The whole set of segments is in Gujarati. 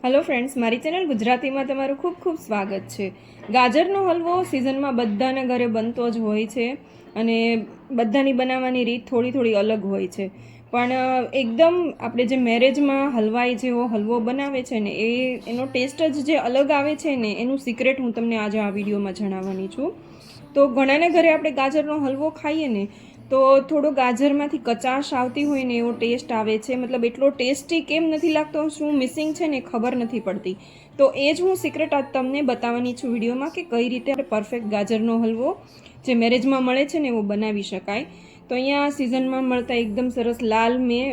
હેલો ફ્રેન્ડ્સ, મારી ચેનલ ગુજરાતીમાં તમારું ખૂબ ખૂબ સ્વાગત છે. ગાજરનો હલવો સિઝનમાં બધાના ઘરે બનતો જ હોય છે અને બધાની બનાવવાની રીત થોડી થોડી અલગ હોય છે. પણ એકદમ આપણે જે મેરેજમાં હલવાઈ જેવો હલવો બનાવે છે ને એનો ટેસ્ટ જ જે અલગ આવે છે ને એનું સિક્રેટ હું તમને આજે આ વિડીયોમાં જણાવવાની છું. તો ઘણાને ઘરે આપણે ગાજરનો હલવો ખાઈએ ને તો થોડો ગાજરમાંથી કચાશ આવતી હોય ને એવો ટેસ્ટ આવે છે. મતલબ એટલો ટેસ્ટી કેમ નથી લાગતો, શું મિસિંગ છે ને ખબર નથી પડતી. તો એ જ હું સિક્રેટ આજ તમને બતાવવાની છું વિડીયોમાં કે કઈ રીતે આપણે પરફેક્ટ ગાજરનો હલવો જે મેરેજમાં મળે છે ને એવો બનાવી શકાય. તો અહીંયા સિઝનમાં મળતા એકદમ સરસ લાલ મેં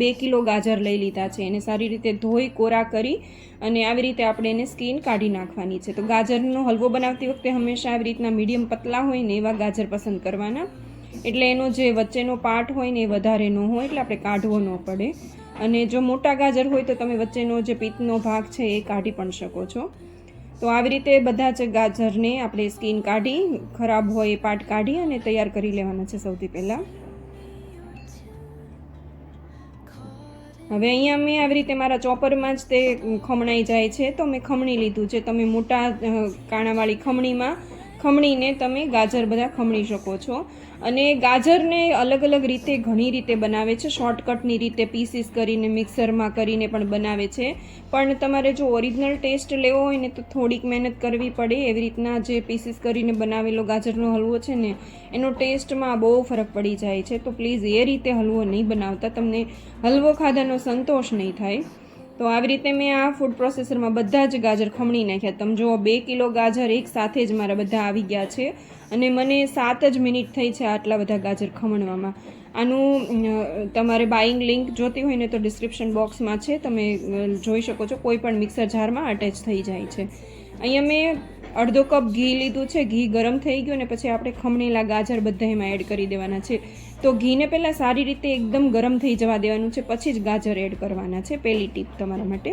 2 કિલો ગાજર લઈ લીધા છે. એને સારી રીતે ધોઈ કોરા કરી અને આવી રીતે આપણે એને સ્કીન કાઢી નાખવાની છે. તો ગાજરનો હલવો બનાવતી વખતે હંમેશા આવી રીતના મીડિયમ પતલા હોય ને એવા ગાજર પસંદ કરવાના, એટલે એનો જે વચ્ચેનો પાર્ટ હોય ને એ વધારે ન હોય, એટલે આપણે કાઢવો ન પડે. અને જો મોટા ગાજર હોય તો તમે વચ્ચેનો જે પિત્તનો ભાગ છે એ કાઢી પણ શકો છો. તો આવી રીતે બધા જ ગાજરને આપણે સ્કીન કાઢી, ખરાબ હોય એ પાર્ટ કાઢી અને તૈયાર કરી લેવાના છે. સૌથી પહેલાં હવે અહીંયા મેં આવી રીતે મારા ચોપરમાં જ તે ખમણાઈ જાય છે તો મેં ખમણી લીધું છે. તમે મોટા કાણાવાળી ખમણીને તમે ગાજર બધા ખમણી શકો છો. અને ગાજરને અલગ અલગ રીતે ઘણી રીતે બનાવે છે. શોર્ટકટની રીતે પીસીસ કરીને મિક્સરમાં કરીને પણ બનાવે છે. પણ તમારે જો ઓરિજિનલ ટેસ્ટ લેવો હોય ને તો થોડીક મહેનત કરવી પડે. એવી રીતના જે પીસીસ કરીને બનાવેલો ગાજરનો હલવો છે ને એનો ટેસ્ટમાં બહુ ફરક પડી જાય છે. તો પ્લીઝ એ રીતે હલવો નહીં બનાવતા, તમને હલવો ખાધાનો સંતોષ નહીં થાય. તો આવી રીતે મેં આ ફૂડ પ્રોસેસરમાં બધા જ ગાજર ખમણી નાખ્યા. તમે જુઓ 2 કિલો ગાજર એક સાથે જ મારા બધા આવી ગયા છે અને મને 7 જ મિનિટ થઈ છે આટલા બધા ગાજર ખમણવામાં. આનું તમારે બાઇંગ લિંક જોતી હોય ને તો ડિસ્ક્રિપ્શન બોક્સમાં છે, તમે જોઈ શકો છો. કોઈ પણ મિક્સર જારમાં અટેચ થઈ જાય છે. અહીંયા મેં અડધો કપ ઘી લીધું છે. ઘી ગરમ થઈ ગયું ને પછી આપણે ખમણેલા ગાજર બધા એમાં એડ કરી દેવાના છે. તો ઘીને પહેલાં સારી રીતે એકદમ ગરમ થઈ જવા દેવાનું છે, પછી જ ગાજર એડ કરવાના છે. પહેલી ટીપ તમારા માટે.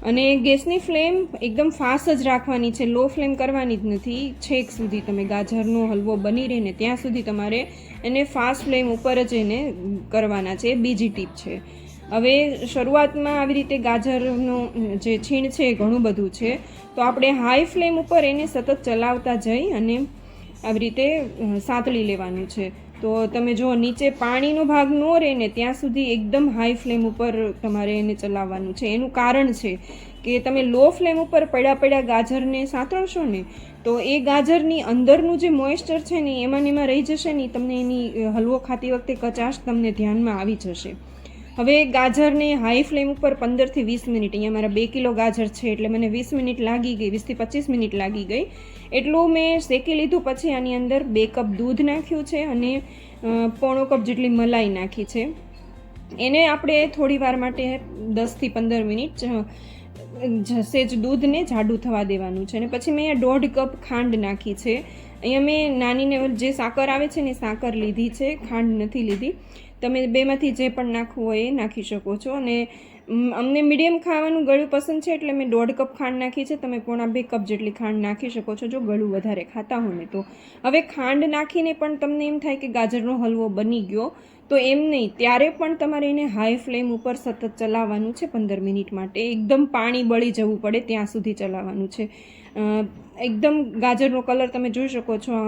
અને ગેસની ફ્લેમ એકદમ ફાસ્ટ જ રાખવાની છે, લો ફ્લેમ કરવાની જ નથી. છેક સુધી તમે ગાજરનો હલવો બની રહે ને ત્યાં સુધી તમારે એને ફાસ્ટ ફ્લેમ ઉપર જ એને કરવાના છે. બીજી ટીપ છે. હવે શરૂઆતમાં આવી રીતે ગાજરનું જે છીણ છે એ ઘણું બધું છે, તો આપણે હાઈ ફ્લેમ ઉપર એને સતત ચલાવતા જઈ અને આવી રીતે સાંતળી લેવાનું છે. તો તમે જો નીચે પાણીનો ભાગ ન રહે ને ત્યાં સુધી એકદમ હાઈ ફ્લેમ ઉપર તમારે એને ચલાવવાનું છે. એનું કારણ છે કે તમે લો ફ્લેમ ઉપર પડ્યા ગાજરને સાંતળશો ને તો એ ગાજરની અંદરનું જે મોઇસ્ચર છે ને એમાં રહી જશે ને, તમને એની હલવો ખાતી વખતે કચાશ તમને ધ્યાનમાં આવી જશે. હવે ગાજરને હાઈ ફ્લેમ ઉપર 15 થી 20 મિનિટ, અહીંયા મારા 2 કિલો ગાજર છે એટલે મને 20 મિનિટ લાગી ગઈ, 20 થી 25 મિનિટ લાગી ગઈ. એટલું મેં શેકી લીધું. પછી આની અંદર 2 કપ દૂધ નાખ્યું છે અને 1/4 કપ જેટલી મલાઈ નાખી છે. એને આપણે થોડી વાર માટે 10 થી 15 મિનિટ સેજ દૂધને જાડું થવા દેવાનું છે. અને પછી મેં 1.5 કપ ખાંડ નાખી છે. અહીંયા મેં નાનીને જે સાકર આવે છે ને સાકર લીધી છે, ખાંડ નથી લીધી. તમે બેમાંથી જે પણ નાખવું હોય એ નાખી શકો છો. અને અમને મીડિયમ ખાવાનું ગળ્યું પસંદ છે એટલે મેં 1.5 કપ ખાંડ નાખી છે. તમે 1.5-2 કપ જેટલી ખાંડ નાખી શકો છો જો ગળ્યું વધારે ખાતા હોય ને તો. હવે ખાંડ નાખીને પણ તમને એમ થાય કે ગાજરનો હલવો બની ગયો, તો એમ નહીં. ત્યારે પણ તમારે એને હાઈ ફ્લેમ ઉપર સતત ચલાવવાનું છે 15 મિનિટ માટે. એકદમ પાણી બળી જવું પડે ત્યાં સુધી ચલાવવાનું છે. એકદમ ગાજરનો કલર તમે જોઈ શકો છો,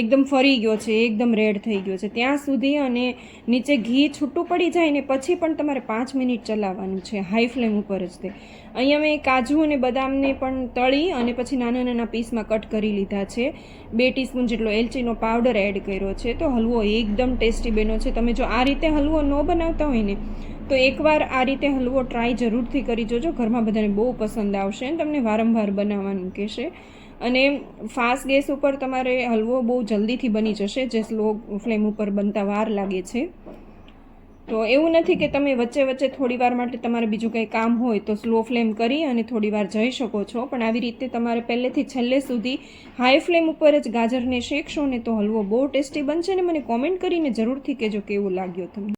એકદમ ફરી ગયો છે, એકદમ રેડ થઈ ગયો છે ત્યાં સુધી. અને નીચે ઘી છૂટું પડી જાય ને પછી પણ તમારે 5 મિનિટ ચલાવવાનું છે હાઈ ફ્લેમ ઉપર જ તે. અહીંયા મેં કાજુ અને બદામને પણ તળી અને પછી નાના નાના પીસમાં કટ કરી લીધા છે. 2 ટીસ્પૂન જેટલો એલચીનો પાવડર એડ કર્યો છે. તો હલવો એકદમ ટેસ્ટી બન્યો છે. તમે જો આ રીતે હલવો ન બનાવતા હોય ને તો એકવાર આ રીતે હલવો ટ્રાય જરૂરથી કરી જોજો. ઘરમાં બધાને બહુ પસંદ આવશે અને તમને વારંવાર બનાવવાનું કહેશે. અને ફાસ્ટ ગેસ ઉપર તમારે હલવો બહુ જલ્દીથી બની જશે, જે સ્લો ફ્લેમ ઉપર બનતા વાર લાગે છે. તો એવું નથી કે તમે વચ્ચે વચ્ચે થોડી વાર માટે તમારે બીજું કંઈ કામ હોય તો સ્લો ફ્લેમ કરી અને થોડી વાર જઈ શકો છો. પણ આવી રીતે તમારે પહેલેથી છેલ્લે સુધી હાઈ ફ્લેમ ઉપર જ ગાજરને શેકશો ને તો હલવો બહુ ટેસ્ટી બનશે. ને મને કોમેન્ટ કરીને જરૂરથી કહેજો કેવું લાગ્યો તમને.